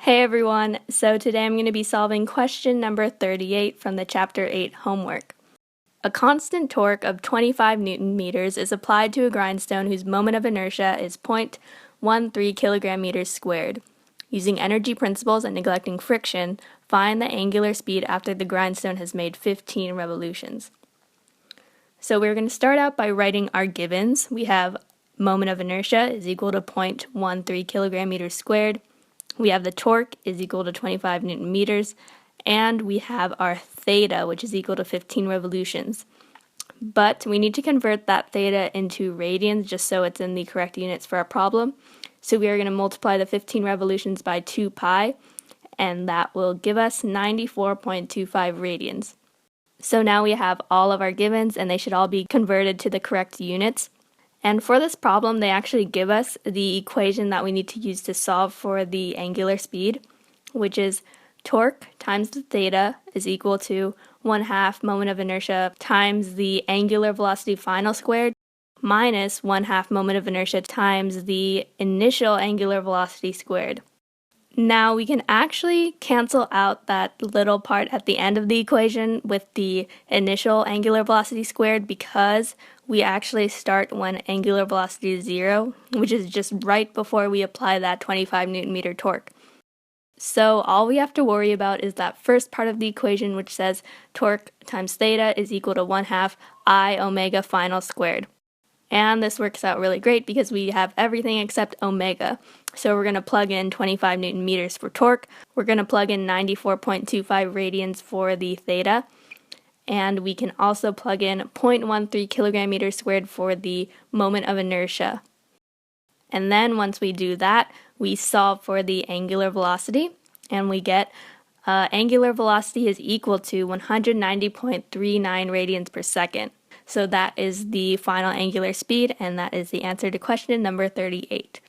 Hey everyone, so today I'm going to be solving question number 38 from the Chapter 8 homework. A constant torque of 25 Newton meters is applied to a grindstone whose moment of inertia is 0.13 kilogram meters squared. Using energy principles and neglecting friction, find the angular speed after the grindstone has made 15 revolutions. So we're going to start out by writing our givens. We have moment of inertia is equal to 0.13 kilogram meters squared. We have the torque is equal to 25 Newton meters, and we have our theta, which is equal to 15 revolutions. But we need to convert that theta into radians just so it's in the correct units for our problem. So we are going to multiply the 15 revolutions by 2 pi, and that will give us 94.25 radians. So now we have all of our givens, and they should all be converted to the correct units. And for this problem, they actually give us the equation that we need to use to solve for the angular speed, which is torque times the theta is equal to 1/2 moment of inertia times the angular velocity final squared minus 1/2 moment of inertia times the initial angular velocity squared. Now we can actually cancel out that little part at the end of the equation with the initial angular velocity squared because we actually start when angular velocity is 0, which is just right before we apply that 25 Newton meter torque. So all we have to worry about is that first part of the equation, which says torque times theta is equal to 1/2 I omega final squared. And this works out really great because we have everything except omega. So we're going to plug in 25 Newton meters for torque. We're going to plug in 94.25 radians for the theta. And we can also plug in 0.13 kilogram meters squared for the moment of inertia. And then once we do that, we solve for the angular velocity. And we get angular velocity is equal to 190.39 radians per second. So that is the final angular speed, and that is the answer to question number 38.